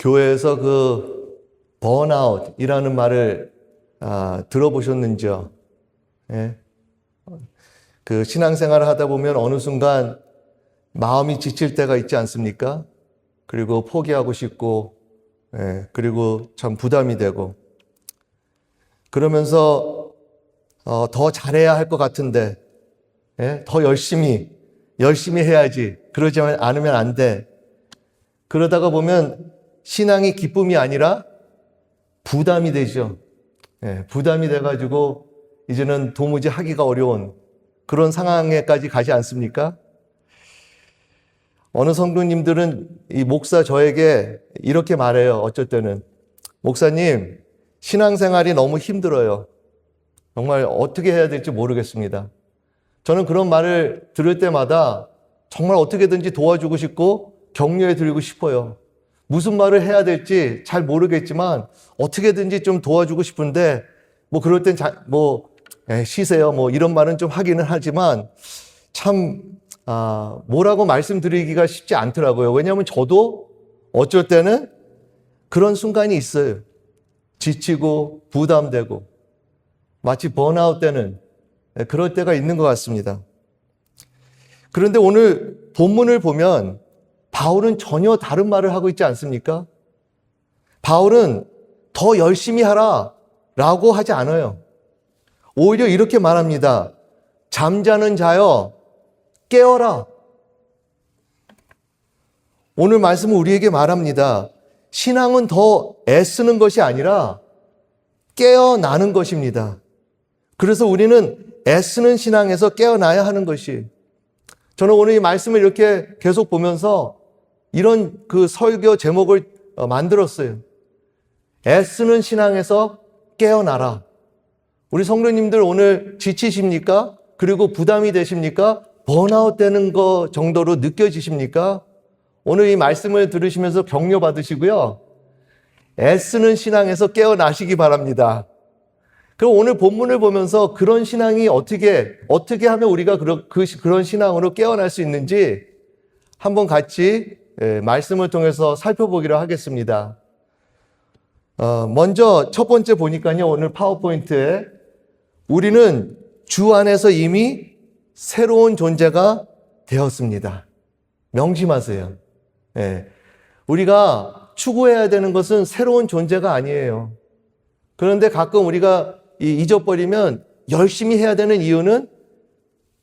교회에서 그 번아웃이라는 말을 들어보셨는지요? 예? 그 신앙생활을 하다 보면 어느 순간 마음이 지칠 때가 있지 않습니까? 그리고 포기하고 싶고, 예, 그리고 참 부담이 되고, 그러면서 더 잘해야 할 것 같은데, 예? 더 열심히 해야지. 그러지 않으면 안 돼. 그러다가 보면 신앙이 기쁨이 아니라 부담이 되죠. 예, 부담이 돼가지고 이제는 도무지 하기가 어려운 그런 상황에까지 가지 않습니까? 어느 성도님들은 이 목사 저에게 이렇게 말해요. 어쩔 때는 목사님, 신앙생활이 너무 힘들어요. 정말 어떻게 해야 될지 모르겠습니다. 저는 그런 말을 들을 때마다 정말 어떻게든지 도와주고 싶고 격려해 드리고 싶어요. 무슨 말을 해야 될지 잘 모르겠지만 어떻게든지 좀 도와주고 싶은데 뭐 그럴 땐 쉬세요 뭐 이런 말은 좀 하기는 하지만 참 뭐라고 말씀드리기가 쉽지 않더라고요. 왜냐하면 저도 어쩔 때는 그런 순간이 있어요. 지치고 부담되고 마치 번아웃 때는 그럴 때가 있는 것 같습니다. 그런데 오늘 본문을 보면 바울은 전혀 다른 말을 하고 있지 않습니까? 바울은 더 열심히 하라 라고 하지 않아요. 오히려 이렇게 말합니다. 잠자는 자여 깨어라. 오늘 말씀은 우리에게 말합니다. 신앙은 더 애쓰는 것이 아니라 깨어나는 것입니다. 그래서 우리는 애쓰는 신앙에서 깨어나야 하는 것이, 저는 오늘 이 말씀을 이렇게 계속 보면서 이런 그 설교 제목을 만들었어요. 애쓰는 신앙에서 깨어나라. 우리 성도님들 오늘 지치십니까? 그리고 부담이 되십니까? 번아웃 되는 거 정도로 느껴지십니까? 오늘 이 말씀을 들으시면서 격려 받으시고요. 애쓰는 신앙에서 깨어나시기 바랍니다. 그럼 오늘 본문을 보면서 그런 신앙이 어떻게 하면 우리가 그런 신앙으로 깨어날 수 있는지 한번 같이 말씀을 통해서 살펴보기로 하겠습니다. 먼저 첫 번째 보니까요, 오늘 파워포인트에 우리는 주 안에서 이미 새로운 존재가 되었습니다. 명심하세요. 우리가 추구해야 되는 것은 새로운 존재가 아니에요. 그런데 가끔 우리가 잊어버리면 열심히 해야 되는 이유는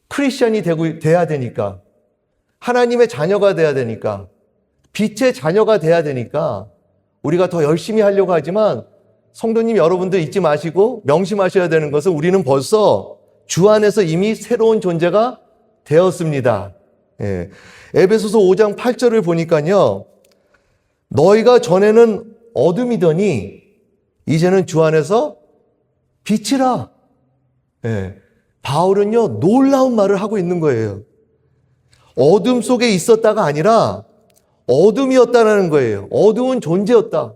크리스천이 돼야 되니까, 하나님의 자녀가 돼야 되니까, 빛의 자녀가 돼야 되니까 우리가 더 열심히 하려고 하지만 성도님 여러분들 잊지 마시고 명심하셔야 되는 것은 우리는 벌써 주 안에서 이미 새로운 존재가 되었습니다. 에베소서 5장 8절을 보니까요. 너희가 전에는 어둠이더니 이제는 주 안에서 빛이라. 바울은요, 놀라운 말을 하고 있는 거예요. 어둠 속에 있었다가 아니라 어둠이었다는 거예요. 어두운 존재였다.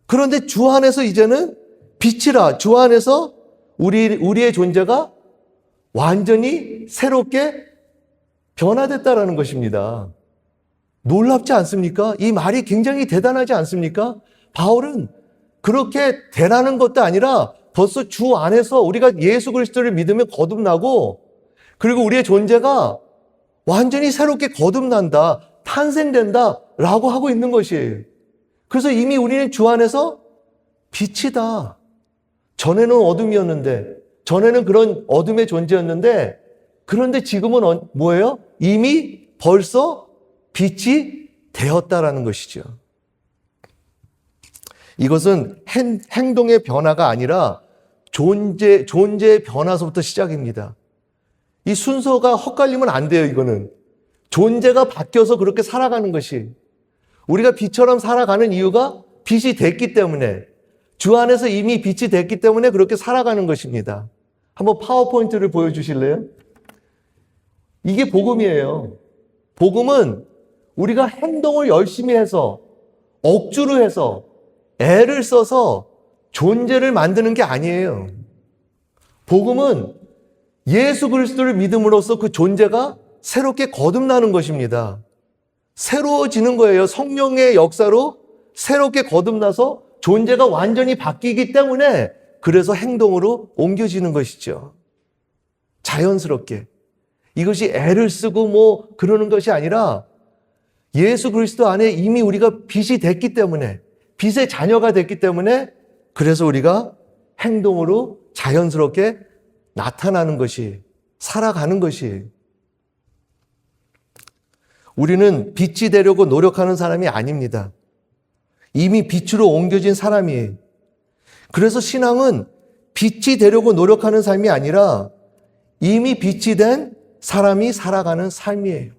그런데 주 안에서 이제는 빛이라. 주 안에서 우리의 존재가 완전히 새롭게 변화됐다라는 것입니다. 놀랍지 않습니까? 이 말이 굉장히 대단하지 않습니까? 바울은 그렇게 되라는 것도 아니라 벌써 주 안에서 우리가 예수 그리스도를 믿으면 거듭나고, 그리고 우리의 존재가 완전히 새롭게 거듭난다, 탄생된다 라고 하고 있는 것이에요. 그래서 이미 우리는 주 안에서 빛이다. 전에는 어둠이었는데, 전에는 그런 어둠의 존재였는데, 그런데 지금은 뭐예요? 이미 벌써 빛이 되었다라는 것이죠. 이것은 행동의 변화가 아니라 존재의 변화서부터 시작입니다. 이 순서가 헛갈리면 안 돼요. 이거는 존재가 바뀌어서 그렇게 살아가는 것이, 우리가 빛처럼 살아가는 이유가 빛이 됐기 때문에, 주 안에서 이미 빛이 됐기 때문에 그렇게 살아가는 것입니다. 한번 파워포인트를 보여주실래요? 이게 복음이에요. 복음은 우리가 행동을 열심히 해서, 억지로 해서, 애를 써서 존재를 만드는 게 아니에요. 복음은 예수 그리스도를 믿음으로써 그 존재가 새롭게 거듭나는 것입니다. 새로워지는 거예요. 성령의 역사로 새롭게 거듭나서 존재가 완전히 바뀌기 때문에 그래서 행동으로 옮겨지는 것이죠. 자연스럽게. 이것이 애를 쓰고 뭐 그러는 것이 아니라 예수 그리스도 안에 이미 우리가 빛이 됐기 때문에, 빛의 자녀가 됐기 때문에 그래서 우리가 행동으로 자연스럽게 나타나는 것이, 살아가는 것이. 우리는 빛이 되려고 노력하는 사람이 아닙니다. 이미 빛으로 옮겨진 사람이에요. 그래서 신앙은 빛이 되려고 노력하는 삶이 아니라 이미 빛이 된 사람이 살아가는 삶이에요.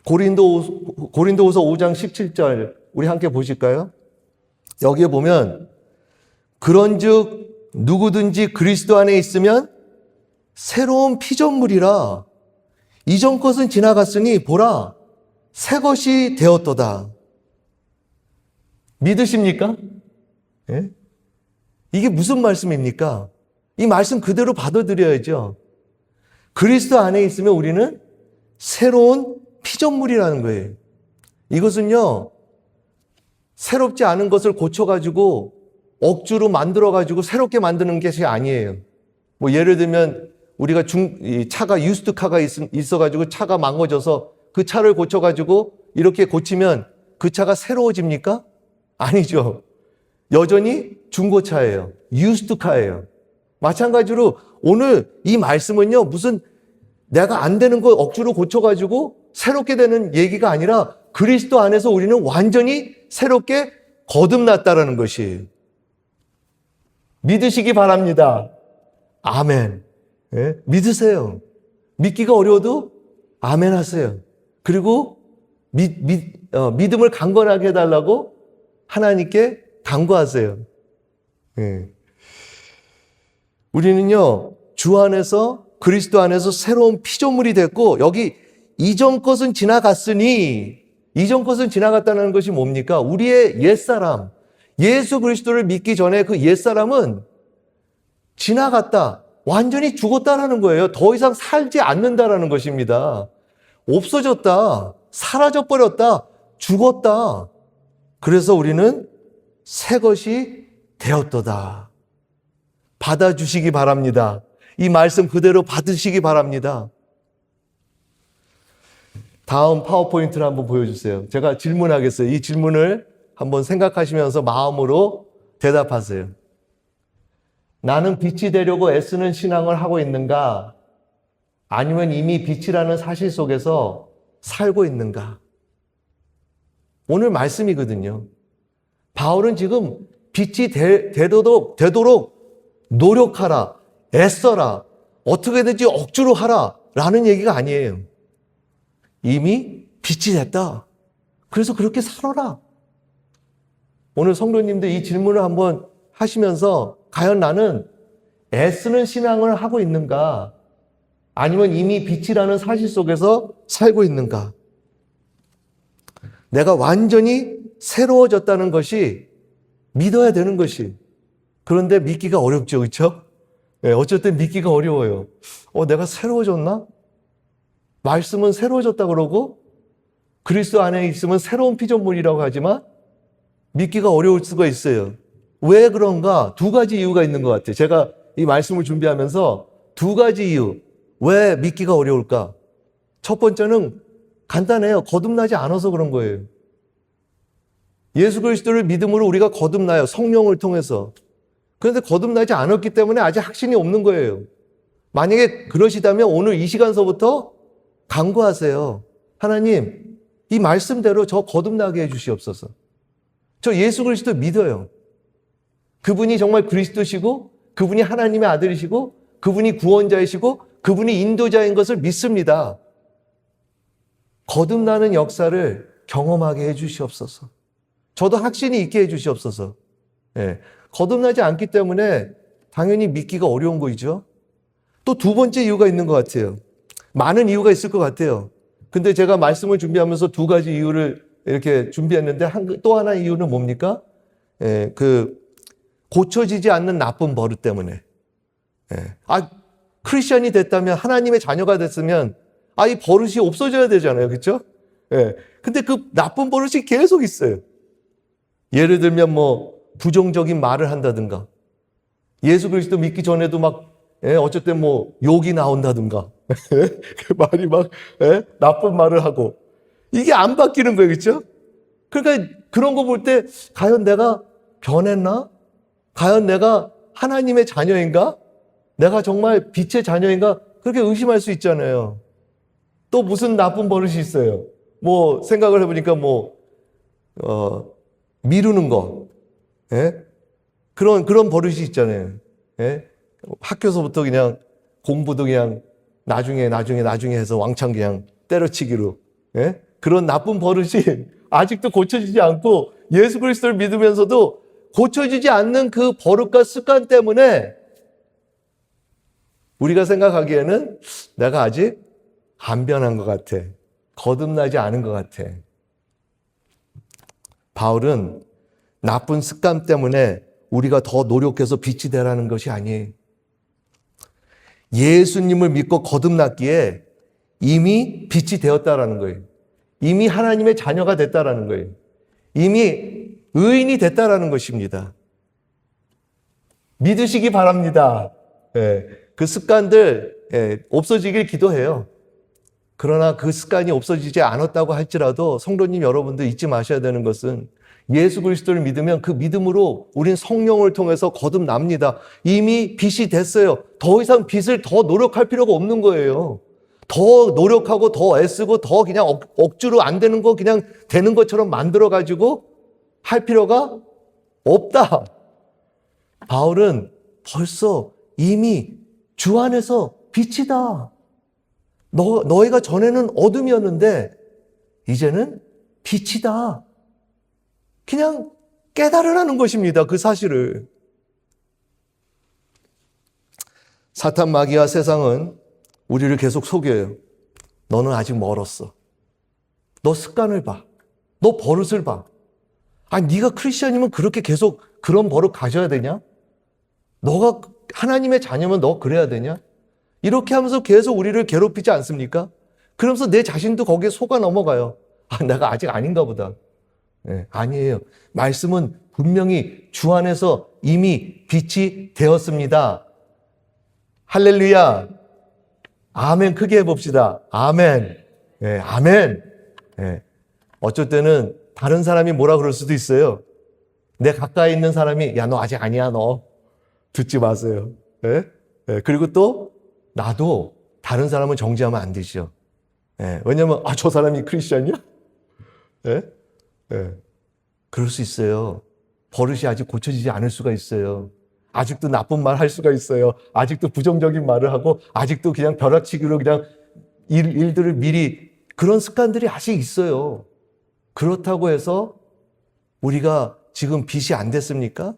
고린도후서 5장 17절 우리 함께 보실까요? 여기에 보면 그런즉 누구든지 그리스도 안에 있으면 새로운 피조물이라 이전 것은 지나갔으니 보라 새 것이 되었도다. 믿으십니까? 예? 이게 무슨 말씀입니까? 이 말씀 그대로 받아들여야죠. 그리스도 안에 있으면 우리는 새로운 피조물이라는 거예요. 이것은요, 새롭지 않은 것을 고쳐가지고 억지로 만들어가지고 새롭게 만드는 것이 아니에요. 뭐 예를 들면 우리가 차가 유스트카가 있어가지고 차가 망가져서 그 차를 고쳐가지고 이렇게 고치면 그 차가 새로워집니까? 아니죠. 여전히 중고차예요. 유스트카예요. 마찬가지로 오늘 이 말씀은요, 무슨 내가 안 되는 거 억지로 고쳐가지고 새롭게 되는 얘기가 아니라 그리스도 안에서 우리는 완전히 새롭게 거듭났다라는 것이. 믿으시기 바랍니다. 아멘. 예? 믿으세요. 믿기가 어려워도 아멘 하세요. 그리고 믿음을 강건하게 해달라고 하나님께 간구하세요. 예. 우리는요, 주 안에서, 그리스도 안에서 새로운 피조물이 됐고, 여기 이전 것은 지나갔으니, 이전 것은 지나갔다는 것이 뭡니까? 우리의 옛사람, 예수 그리스도를 믿기 전에 그 옛사람은 지나갔다, 완전히 죽었다라는 거예요. 더 이상 살지 않는다라는 것입니다. 없어졌다, 사라져버렸다, 죽었다. 그래서 우리는 새 것이 되었도다. 받아주시기 바랍니다. 이 말씀 그대로 받으시기 바랍니다. 다음 파워포인트를 한번 보여주세요. 제가 질문하겠어요. 이 질문을 한번 생각하시면서 마음으로 대답하세요. 나는 빛이 되려고 애쓰는 신앙을 하고 있는가? 아니면 이미 빛이라는 사실 속에서 살고 있는가? 오늘 말씀이거든요. 바울은 지금 빛이 되도록 노력하라, 애써라, 어떻게든지 억지로 하라 라는 얘기가 아니에요. 이미 빛이 됐다. 그래서 그렇게 살아라. 오늘 성도님들 이 질문을 한번 하시면서 과연 나는 애쓰는 신앙을 하고 있는가? 아니면 이미 빛이라는 사실 속에서 살고 있는가? 내가 완전히 새로워졌다는 것이 믿어야 되는 것이. 그런데 믿기가 어렵죠. 그렇죠? 네, 어쩔 땐 믿기가 어려워요. 내가 새로워졌나? 말씀은 새로워졌다 그러고 그리스도 안에 있으면 새로운 피조물이라고 하지만 믿기가 어려울 수가 있어요. 왜 그런가? 두 가지 이유가 있는 것 같아요. 제가 이 말씀을 준비하면서 두 가지 이유. 왜 믿기가 어려울까? 첫 번째는 간단해요. 거듭나지 않아서 그런 거예요. 예수 그리스도를 믿음으로 우리가 거듭나요. 성령을 통해서. 그런데 거듭나지 않았기 때문에 아직 확신이 없는 거예요. 만약에 그러시다면 오늘 이 시간서부터 간구하세요. 하나님, 이 말씀대로 저 거듭나게 해주시옵소서. 저 예수 그리스도 믿어요. 그분이 정말 그리스도시고 그분이 하나님의 아들이시고 그분이 구원자이시고 그분이 인도자인 것을 믿습니다. 거듭나는 역사를 경험하게 해주시옵소서. 저도 확신이 있게 해주시옵소서. 예. 거듭나지 않기 때문에 당연히 믿기가 어려운 거죠. 또 두 번째 이유가 있는 것 같아요. 많은 이유가 있을 것 같아요. 근데 제가 말씀을 준비하면서 두 가지 이유를 이렇게 준비했는데 또 하나 이유는 뭡니까? 예, 고쳐지지 않는 나쁜 버릇 때문에. 예. 크리스천이 됐다면, 하나님의 자녀가 됐으면, 이 버릇이 없어져야 되잖아요. 그렇죠? 예. 근데 그 나쁜 버릇이 계속 있어요. 예를 들면 뭐 부정적인 말을 한다든가, 예수 그리스도 믿기 전에도 막 어쩔 때 뭐 욕이 나온다든가, 그 말이 막 나쁜 말을 하고, 이게 안 바뀌는 거예요, 그렇죠? 그러니까 그런 거 볼 때 과연 내가 변했나? 과연 내가 하나님의 자녀인가? 내가 정말 빛의 자녀인가? 그렇게 의심할 수 있잖아요. 또 무슨 나쁜 버릇이 있어요? 뭐 생각을 해보니까 뭐 미루는 거, 예? 그런 버릇이 있잖아요. 예? 학교서부터 그냥 공부도 그냥 나중에 해서 왕창 그냥 때려치기로, 예? 그런 나쁜 버릇이 아직도 고쳐지지 않고 예수 그리스도를 믿으면서도 고쳐지지 않는 그 버릇과 습관 때문에 우리가 생각하기에는 내가 아직 안 변한 것 같아. 거듭나지 않은 것 같아. 바울은 나쁜 습관 때문에 우리가 더 노력해서 빛이 되라는 것이 아니에요. 예수님을 믿고 거듭났기에 이미 빛이 되었다라는 거예요. 이미 하나님의 자녀가 됐다라는 거예요. 이미 의인이 됐다라는 것입니다. 믿으시기 바랍니다. 그 습관들 없어지길 기도해요. 그러나 그 습관이 없어지지 않았다고 할지라도 성도님 여러분들 잊지 마셔야 되는 것은 예수 그리스도를 믿으면 그 믿음으로 우린 성령을 통해서 거듭납니다. 이미 빛이 됐어요. 더 이상 빛을 더 노력할 필요가 없는 거예요. 더 노력하고 더 애쓰고 더 그냥 억지로 안 되는 거 그냥 되는 것처럼 만들어가지고 할 필요가 없다. 바울은 벌써 이미 주 안에서 빛이다. 너희가 전에는 어둠이었는데 이제는 빛이다. 그냥 깨달으라는 것입니다. 그 사실을. 사탄 마귀와 세상은 우리를 계속 속여요. 너는 아직 멀었어. 너 습관을 봐. 너 버릇을 봐. 아니 네가 크리스천이면 그렇게 계속 그런 버릇 가져야 되냐? 너가 하나님의 자녀면 너 그래야 되냐? 이렇게 하면서 계속 우리를 괴롭히지 않습니까? 그러면서 내 자신도 거기에 속아 넘어가요. 아, 내가 아직 아닌가 보다. 아니에요. 말씀은 분명히 주 안에서 이미 빛이 되었습니다. 할렐루야. 아멘 크게 해봅시다. 아멘. 아멘. 어쩔 때는 다른 사람이 뭐라 그럴 수도 있어요. 내 가까이 있는 사람이 야, 너 아직 아니야, 너. 듣지 마세요. 그리고 또 나도 다른 사람을 정죄하면 안 되죠. 왜냐면 저 사람이 크리스천이야? 그럴 수 있어요. 버릇이 아직 고쳐지지 않을 수가 있어요. 아직도 나쁜 말 할 수가 있어요. 아직도 부정적인 말을 하고 아직도 그냥 벼락치기로 그냥 일들을 미리 그런 습관들이 아직 있어요. 그렇다고 해서 우리가 지금 빛이 안 됐습니까?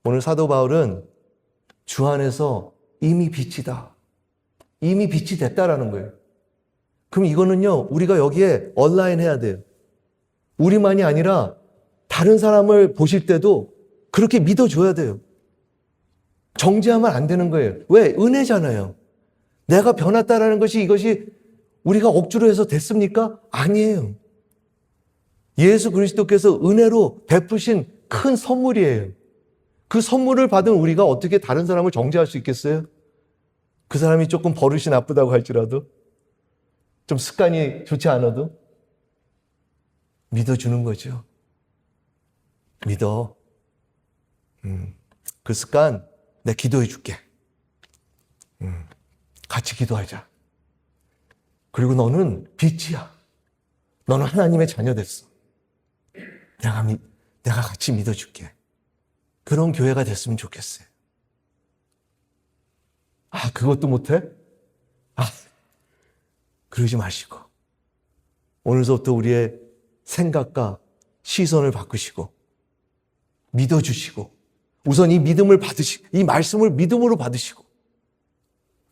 오늘 사도 바울은 주 안에서 이미 빛이다. 이미 빛이 됐다라는 거예요. 그럼 이거는요, 우리가 여기에 온라인 해야 돼요. 우리만이 아니라 다른 사람을 보실 때도 그렇게 믿어줘야 돼요. 정죄하면 안 되는 거예요. 왜? 은혜잖아요. 내가 변했다라는 것이 이것이 우리가 억지로 해서 됐습니까? 아니에요. 예수 그리스도께서 은혜로 베푸신 큰 선물이에요. 그 선물을 받은 우리가 어떻게 다른 사람을 정죄할 수 있겠어요? 그 사람이 조금 버릇이 나쁘다고 할지라도, 좀 습관이 좋지 않아도 믿어주는 거죠. 믿어. 그 습관 내가 기도해 줄게. 같이 기도하자. 그리고 너는 빛이야. 너는 하나님의 자녀 됐어. 내가 같이 믿어줄게. 그런 교회가 됐으면 좋겠어요. 그것도 못해? 그러지 마시고 오늘부터 우리의 생각과 시선을 바꾸시고 믿어주시고 우선 이 믿음을 받으시고 이 말씀을 믿음으로 받으시고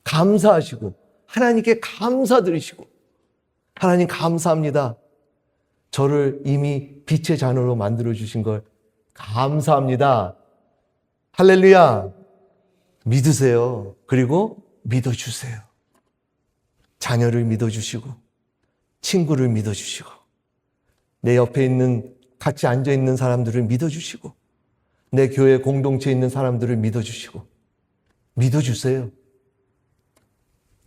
감사하시고 하나님께 감사드리시고 하나님 감사합니다. 저를 이미 빛의 자녀로 만들어주신 걸 감사합니다. 할렐루야. 믿으세요. 그리고 믿어주세요. 자녀를 믿어주시고 친구를 믿어주시고, 내 옆에 있는 같이 앉아있는 사람들을 믿어주시고, 내 교회 공동체에 있는 사람들을 믿어주시고, 믿어주세요.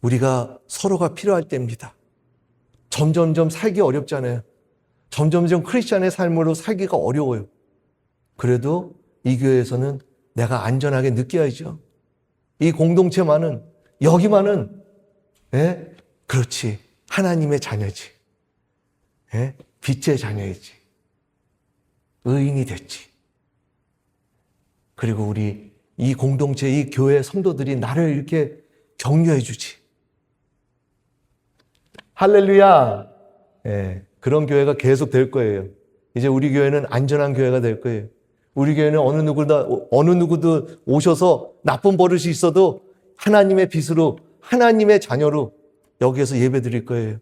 우리가 서로가 필요할 때입니다. 점점점 살기 어렵잖아요. 점점점 크리스찬의 삶으로 살기가 어려워요. 그래도 이 교회에서는 내가 안전하게 느껴야죠. 이 공동체만은, 여기만은, 그렇지, 하나님의 자녀지. 빛의 자녀이지. 의인이 됐지. 그리고 우리 이 공동체, 이 교회 성도들이 나를 이렇게 격려해 주지. 할렐루야. 그런 교회가 계속 될 거예요. 이제 우리 교회는 안전한 교회가 될 거예요. 우리 교회는 어느 누구도 오셔서 나쁜 버릇이 있어도 하나님의 빛으로, 하나님의 자녀로 여기에서 예배 드릴 거예요.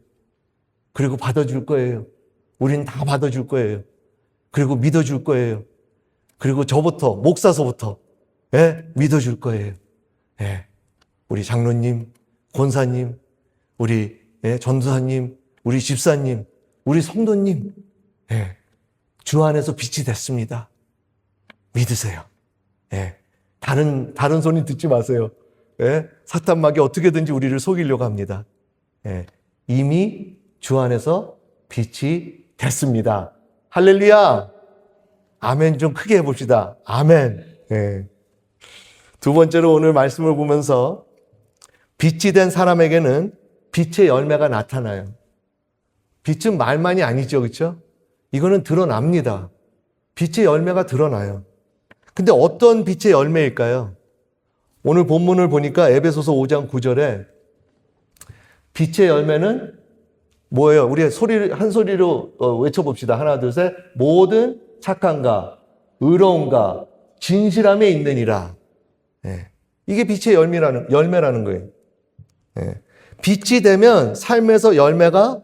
그리고 받아줄 거예요. 우리는 다 받아줄 거예요. 그리고 믿어줄 거예요. 그리고 저부터, 목사서부터 믿어줄 거예요. 우리 장로님, 권사님, 우리 전도사님, 우리 집사님, 우리 성도님, 주 안에서 빛이 됐습니다. 믿으세요. 다른 소리 듣지 마세요. 사탄마귀 어떻게든지 우리를 속이려고 합니다. 이미 주 안에서 빛이 됐습니다. 할렐루야. 아멘 좀 크게 해봅시다. 아멘. 두 번째로 오늘 말씀을 보면서 빛이 된 사람에게는 빛의 열매가 나타나요. 빛은 말만이 아니죠, 그렇죠? 이거는 드러납니다. 빛의 열매가 드러나요. 근데 어떤 빛의 열매일까요? 오늘 본문을 보니까 에베소서 5장 9절에 빛의 열매는 뭐예요? 우리 한 소리로 외쳐봅시다. 하나, 둘, 셋. 모든 착함과 의로움과 진실함에 있느니라. 이게 빛의 열매라는 거예요. 빛이 되면 삶에서 열매가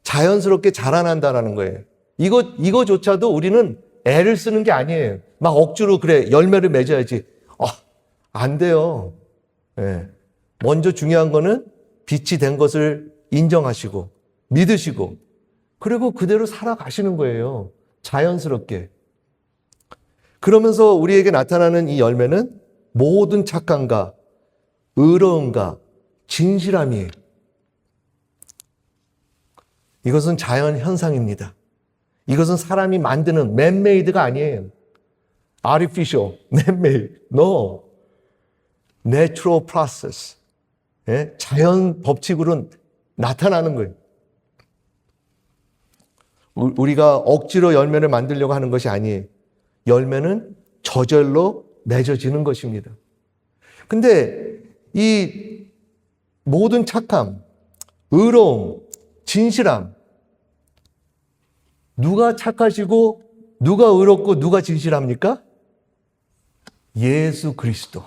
자연스럽게 자라난다라는 거예요. 이거조차도 우리는 애를 쓰는 게 아니에요. 막 억지로 그래 열매를 맺어야지. 안 돼요. 먼저 중요한 거는 빛이 된 것을 인정하시고 믿으시고 그리고 그대로 살아가시는 거예요. 자연스럽게. 그러면서 우리에게 나타나는 이 열매는 모든 착함과 의로움과 진실함이에요. 이것은 자연 현상입니다. 이것은 사람이 만드는 man-made가 아니에요. artificial, man-made. No. natural process. 자연 법칙으로 나타나는 거예요. 우리가 억지로 열매를 만들려고 하는 것이 아니에요. 열매는 저절로 맺어지는 것입니다. 근데 이 모든 착함, 의로움, 진실함, 누가 착하시고 누가 의롭고 누가 진실합니까? 예수 그리스도.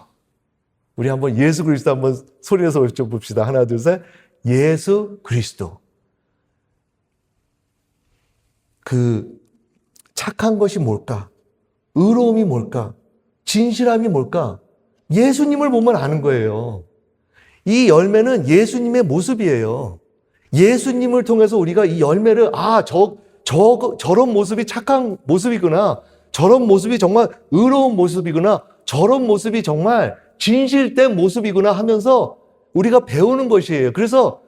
우리 한번 예수 그리스도 한번 소리내서 외쳐봅시다. 하나, 둘, 셋. 예수 그리스도. 그 착한 것이 뭘까? 의로움이 뭘까? 진실함이 뭘까? 예수님을 보면 아는 거예요. 이 열매는 예수님의 모습이에요. 예수님을 통해서 우리가 이 열매를 저런 모습이 착한 모습이구나. 저런 모습이 정말 의로운 모습이구나. 저런 모습이 정말 진실된 모습이구나 하면서 우리가 배우는 것이에요. 그래서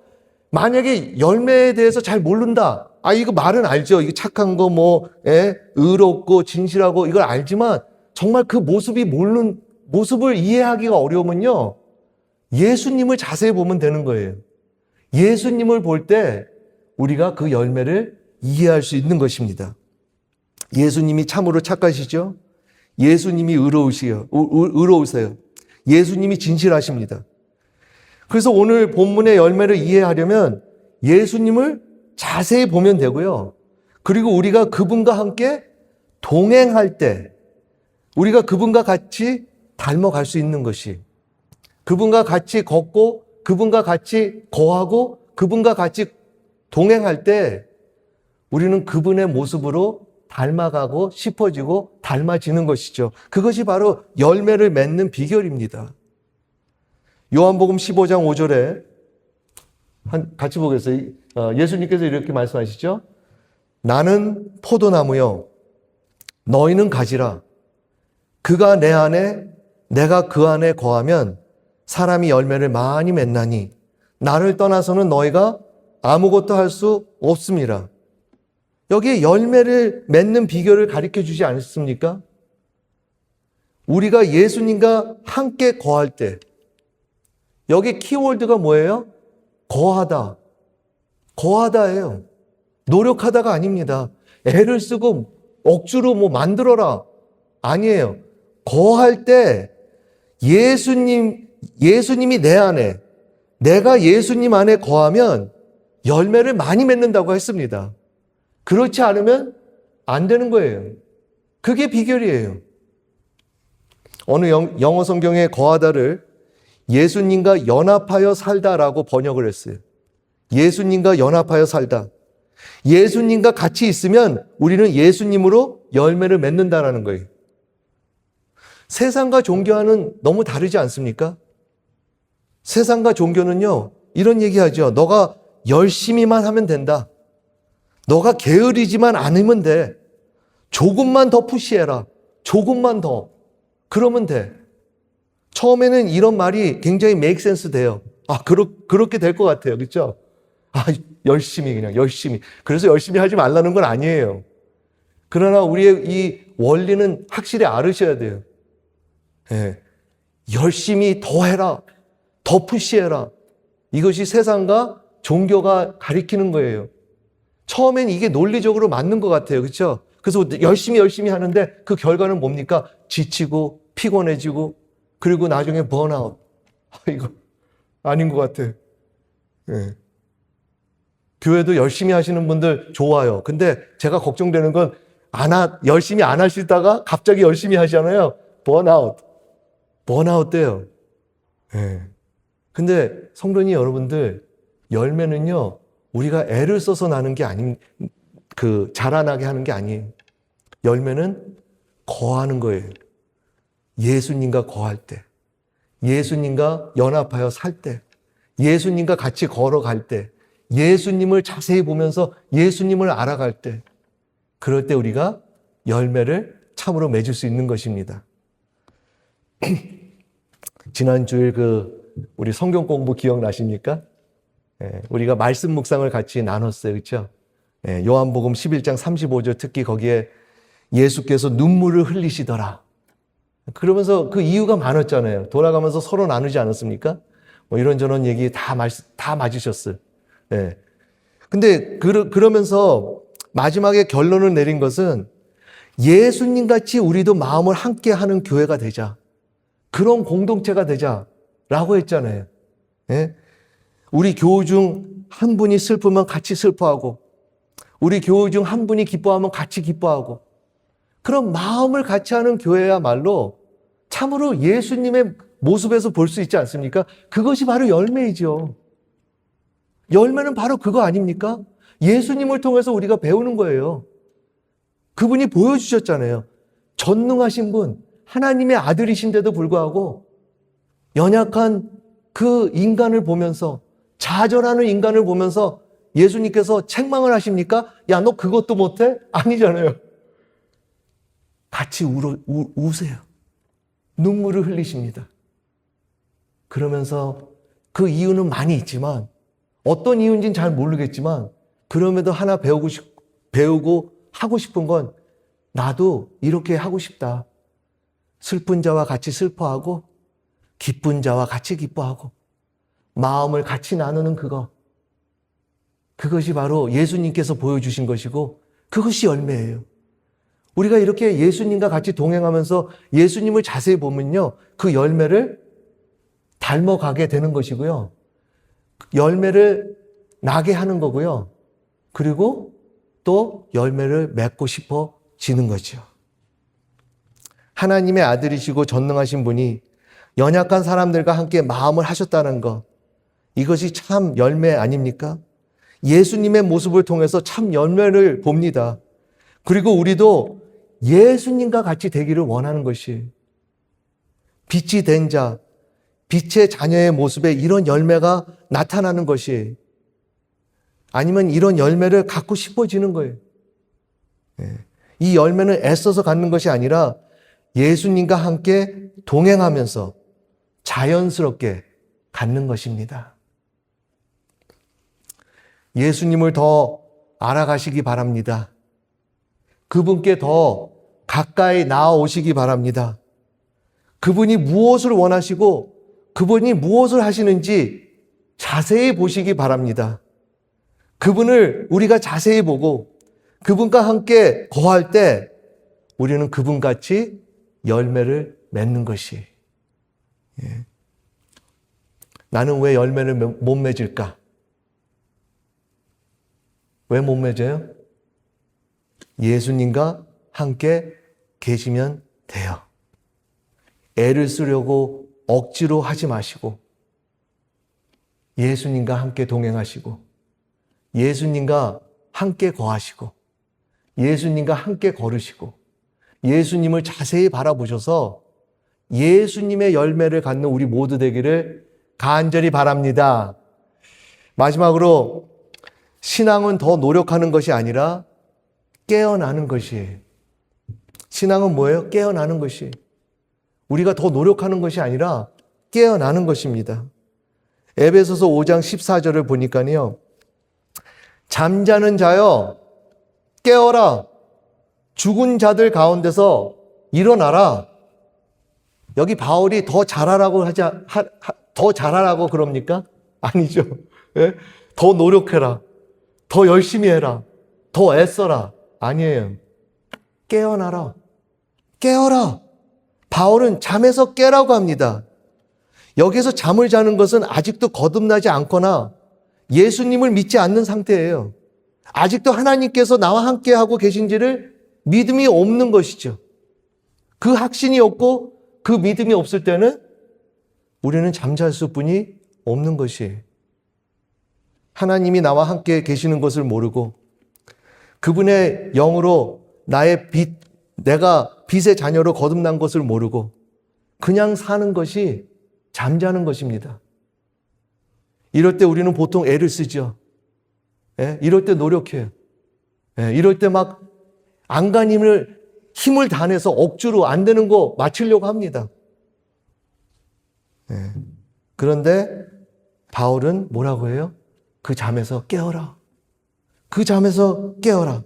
만약에 열매에 대해서 잘 모른다. 이거 말은 알죠. 이거 착한 거 의롭고 진실하고 이걸 알지만 정말 그 모습을 이해하기가 어려우면요. 예수님을 자세히 보면 되는 거예요. 예수님을 볼 때 우리가 그 열매를 이해할 수 있는 것입니다. 예수님이 참으로 착하시죠? 예수님이 의로우세요. 예수님이 진실하십니다. 그래서 오늘 본문의 열매를 이해하려면 예수님을 자세히 보면 되고요. 그리고 우리가 그분과 함께 동행할 때 우리가 그분과 같이 닮아갈 수 있는 것이 그분과 같이 걷고 그분과 같이 거하고 그분과 같이 동행할 때 우리는 그분의 모습으로 닮아가고 싶어지고 닮아지는 것이죠. 그것이 바로 열매를 맺는 비결입니다. 요한복음 15장 5절에 같이 보겠어요. 예수님께서 이렇게 말씀하시죠. 나는 포도나무요. 너희는 가지라. 그가 내 안에 내가 그 안에 거하면 사람이 열매를 많이 맺나니 나를 떠나서는 너희가 아무것도 할 수 없습니다. 여기에 열매를 맺는 비결을 가르쳐 주지 않습니까? 우리가 예수님과 함께 거할 때, 여기 키워드가 뭐예요? 거하다. 거하다예요. 노력하다가 아닙니다. 애를 쓰고 억지로 뭐 만들어라. 아니에요. 거할 때 예수님이 내 안에, 내가 예수님 안에 거하면 열매를 많이 맺는다고 했습니다. 그렇지 않으면 안 되는 거예요. 그게 비결이에요. 어느 영어 성경에 거하다를 예수님과 연합하여 살다라고 번역을 했어요. 예수님과 연합하여 살다. 예수님과 같이 있으면 우리는 예수님으로 열매를 맺는다라는 거예요. 세상과 종교와는 너무 다르지 않습니까? 세상과 종교는요, 이런 얘기하죠. 너가 열심히만 하면 된다. 너가 게으르지만 않으면 돼. 조금만 더 푸시해라. 조금만 더. 그러면 돼. 처음에는 이런 말이 굉장히 make sense 돼요. 그렇게 될 것 같아요. 그렇죠? 열심히 그냥 열심히. 그래서 열심히 하지 말라는 건 아니에요. 그러나 우리의 이 원리는 확실히 알으셔야 돼요. 예. 열심히 더 해라. 더 푸시해라. 이것이 세상과 종교가 가리키는 거예요. 처음엔 이게 논리적으로 맞는 것 같아요. 그렇죠? 그래서 열심히 하는데 그 결과는 뭡니까? 지치고 피곤해지고 그리고 나중에 번아웃. 이거 아닌 것 같아요. 예. 교회도 열심히 하시는 분들 좋아요. 근데 제가 걱정되는 건 열심히 안 하시다가 갑자기 열심히 하시잖아요. 번아웃 돼요. 예. 근데 성도님 여러분들, 열매는요, 우리가 애를 써서 나는 게 자라나게 하는 게 아니에요. 열매는 거하는 거예요. 예수님과 거할 때, 예수님과 연합하여 살 때, 예수님과 같이 걸어갈 때, 예수님을 자세히 보면서 예수님을 알아갈 때, 그럴 때 우리가 열매를 참으로 맺을 수 있는 것입니다. 지난주일 우리 성경 공부 기억나십니까? 우리가 말씀 묵상을 같이 나눴어요. 그렇죠? 요한복음 11장 35절 특히 거기에 예수께서 눈물을 흘리시더라. 그러면서 그 이유가 많았잖아요. 돌아가면서 서로 나누지 않았습니까? 뭐 이런저런 얘기 다 맞으셨어요. 근데 그러면서 마지막에 결론을 내린 것은 예수님 같이 우리도 마음을 함께 하는 교회가 되자. 그런 공동체가 되자라고 했잖아요. 우리 교우 중 한 분이 슬프면 같이 슬퍼하고, 우리 교우 중 한 분이 기뻐하면 같이 기뻐하고, 그런 마음을 같이 하는 교회야말로 참으로 예수님의 모습에서 볼 수 있지 않습니까? 그것이 바로 열매이죠. 열매는 바로 그거 아닙니까? 예수님을 통해서 우리가 배우는 거예요. 그분이 보여주셨잖아요. 전능하신 분, 하나님의 아들이신데도 불구하고 연약한 그 인간을 보면서, 좌절하는 인간을 보면서 예수님께서 책망을 하십니까? 야, 너 그것도 못해? 아니잖아요. 같이 우세요. 눈물을 흘리십니다. 그러면서 그 이유는 많이 있지만, 어떤 이유인지는 잘 모르겠지만, 그럼에도 하나 배우고 하고 싶은 건, 나도 이렇게 하고 싶다. 슬픈 자와 같이 슬퍼하고, 기쁜 자와 같이 기뻐하고, 마음을 같이 나누는 그것이 바로 예수님께서 보여주신 것이고, 그것이 열매예요. 우리가 이렇게 예수님과 같이 동행하면서 예수님을 자세히 보면요, 그 열매를 닮아가게 되는 것이고요. 열매를 나게 하는 거고요. 그리고 또 열매를 맺고 싶어지는 거죠. 하나님의 아들이시고 전능하신 분이 연약한 사람들과 함께 마음을 하셨다는 것, 이것이 참 열매 아닙니까? 예수님의 모습을 통해서 참 열매를 봅니다. 그리고 우리도 예수님과 같이 되기를 원하는 것이, 빛이 된 자, 빛의 자녀의 모습에 이런 열매가 나타나는 것이 아니면 이런 열매를 갖고 싶어지는 거예요. 이 열매는 애써서 갖는 것이 아니라 예수님과 함께 동행하면서 자연스럽게 갖는 것입니다. 예수님을 더 알아가시기 바랍니다. 그분께 더 가까이 나아오시기 바랍니다. 그분이 무엇을 원하시고 그분이 무엇을 하시는지 자세히 보시기 바랍니다. 그분을 우리가 자세히 보고 그분과 함께 거할 때 우리는 그분같이 열매를 맺는 것이. 나는 왜 열매를 못 맺을까? 왜 못 맺어요? 예수님과 함께 계시면 돼요. 애를 쓰려고 억지로 하지 마시고 예수님과 함께 동행하시고 예수님과 함께 거하시고 예수님과 함께 걸으시고 예수님을 자세히 바라보셔서 예수님의 열매를 갖는 우리 모두 되기를 간절히 바랍니다. 마지막으로 신앙은 더 노력하는 것이 아니라 깨어나는 것이에요. 신앙은 뭐예요? 깨어나는 것이. 우리가 더 노력하는 것이 아니라 깨어나는 것입니다. 에베소서 5장 14절을 보니까요. 잠자는 자여 깨어라. 죽은 자들 가운데서 일어나라. 여기 바울이 더 잘하라고 더 잘하라고 그럽니까? 아니죠. 예? 더 노력해라. 더 열심히 해라. 더 애써라. 아니에요. 깨어나라. 깨어라. 바울은 잠에서 깨라고 합니다. 여기서 잠을 자는 것은 아직도 거듭나지 않거나 예수님을 믿지 않는 상태예요. 아직도 하나님께서 나와 함께 하고 계신지를 믿음이 없는 것이죠. 그 확신이 없고 그 믿음이 없을 때는 우리는 잠잘 수뿐이 없는 것이에요. 하나님이 나와 함께 계시는 것을 모르고 그분의 영으로 내가 빛의 자녀로 거듭난 것을 모르고 그냥 사는 것이 잠자는 것입니다. 이럴 때 우리는 보통 애를 쓰죠. 이럴 때 노력해요. 이럴 때 막 안간힘을 힘을 다해서 억지로 안 되는 거 맞추려고 합니다. 그런데 바울은 뭐라고 해요? 그 잠에서 깨어라. 그 잠에서 깨어라.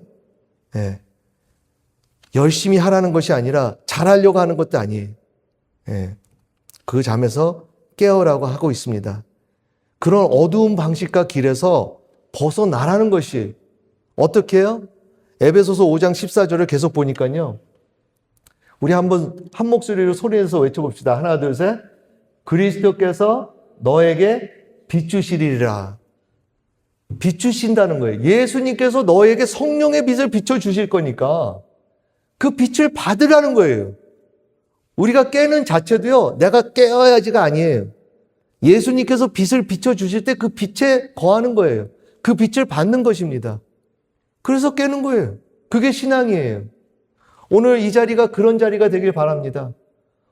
열심히 하라는 것이 아니라 잘하려고 하는 것도 아니에요. 그 잠에서 깨어라고 하고 있습니다. 그런 어두운 방식과 길에서 벗어나라는 것이 어떻게 해요? 에베소서 5장 14절을 계속 보니까요. 우리 한번 한 목소리로 소리내서 외쳐봅시다. 하나, 둘, 셋. 그리스도께서 너에게 비추시리라. 비추신다는 거예요. 예수님께서 너에게 성령의 빛을 비춰주실 거니까 그 빛을 받으라는 거예요. 우리가 깨는 자체도요, 내가 깨어야지가 아니에요. 예수님께서 빛을 비춰주실 때 그 빛에 거하는 거예요. 그 빛을 받는 것입니다. 그래서 깨는 거예요. 그게 신앙이에요. 오늘 이 자리가 그런 자리가 되길 바랍니다.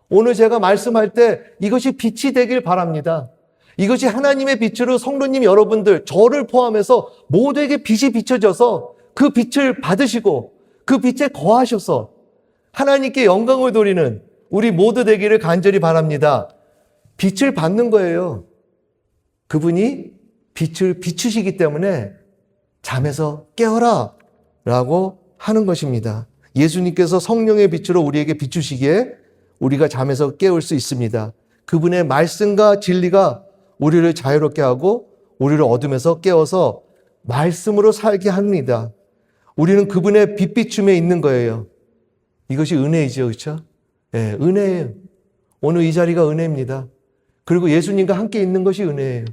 오늘 제가 말씀할 때 이것이 빛이 되길 바랍니다. 이것이 하나님의 빛으로 성도님 여러분들, 저를 포함해서 모두에게 빛이 비춰져서 그 빛을 받으시고 그 빛에 거하셔서 하나님께 영광을 돌리는 우리 모두 되기를 간절히 바랍니다. 빛을 받는 거예요. 그분이 빛을 비추시기 때문에 잠에서 깨어라 라고 하는 것입니다. 예수님께서 성령의 빛으로 우리에게 비추시기에 우리가 잠에서 깨울 수 있습니다. 그분의 말씀과 진리가 우리를 자유롭게 하고 우리를 어둠에서 깨워서 말씀으로 살게 합니다. 우리는 그분의 빛비춤에 있는 거예요. 이것이 은혜이죠. 그렇죠? 네, 은혜예요. 오늘 이 자리가 은혜입니다. 그리고 예수님과 함께 있는 것이 은혜예요.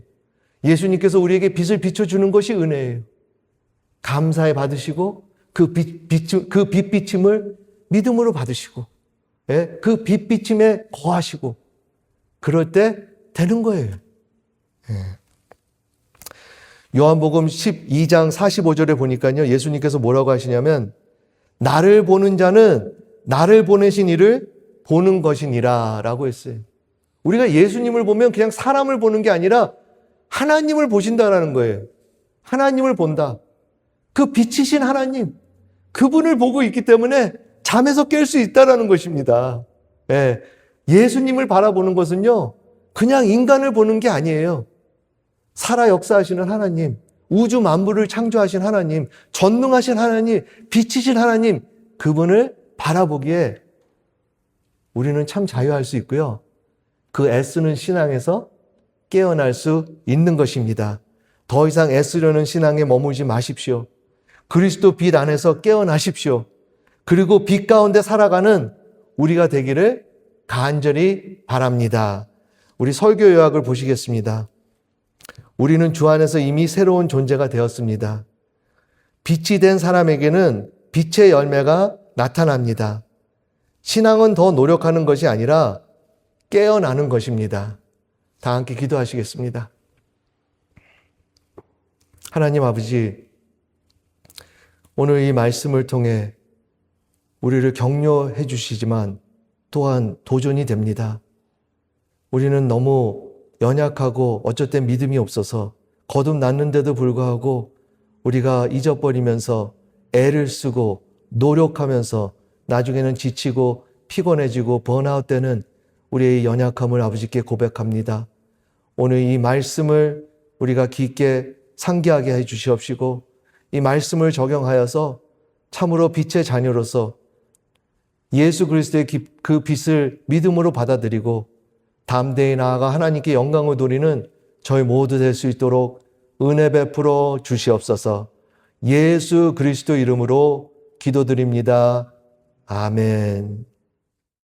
예수님께서 우리에게 빛을 비춰주는 것이 은혜예요. 감사해 받으시고 그 빛비침을 믿음으로 받으시고 그 빛비침에 거하시고 그럴 때 되는 거예요. 요한복음 12장 45절에 보니까요. 예수님께서 뭐라고 하시냐면 나를 보는 자는 나를 보내신 이를 보는 것이니라 라고 했어요. 우리가 예수님을 보면 그냥 사람을 보는 게 아니라 하나님을 보신다라는 거예요. 하나님을 본다. 그 빛이신 하나님, 그분을 보고 있기 때문에 잠에서 깰 수 있다라는 것입니다. 예, 예수님을 바라보는 것은요, 그냥 인간을 보는 게 아니에요. 살아 역사하시는 하나님, 우주 만물을 창조하신 하나님, 전능하신 하나님, 빛이신 하나님, 그분을 바라보기에 우리는 참 자유할 수 있고요. 그 애쓰는 신앙에서 깨어날 수 있는 것입니다. 더 이상 애쓰려는 신앙에 머물지 마십시오. 그리스도 빛 안에서 깨어나십시오. 그리고 빛 가운데 살아가는 우리가 되기를 간절히 바랍니다. 우리 설교 요약을 보시겠습니다. 우리는 주 안에서 이미 새로운 존재가 되었습니다. 빛이 된 사람에게는 빛의 열매가 나타납니다. 신앙은 더 노력하는 것이 아니라 깨어나는 것입니다. 다 함께 기도하시겠습니다. 하나님 아버지, 오늘 이 말씀을 통해 우리를 격려해 주시지만 또한 도전이 됩니다. 우리는 너무 연약하고 어쩔 땐 믿음이 없어서 거듭났는데도 불구하고 우리가 잊어버리면서 애를 쓰고 노력하면서 나중에는 지치고 피곤해지고 번아웃 되는 우리의 연약함을 아버지께 고백합니다. 오늘 이 말씀을 우리가 깊게 상기하게 해 주시옵시고 이 말씀을 적용하여서 참으로 빛의 자녀로서 예수 그리스도의 그 빛을 믿음으로 받아들이고 담대히 나아가 하나님께 영광을 돌리는 저희 모두 될 수 있도록 은혜 베풀어 주시옵소서. 예수 그리스도 이름으로 기도드립니다. 아멘.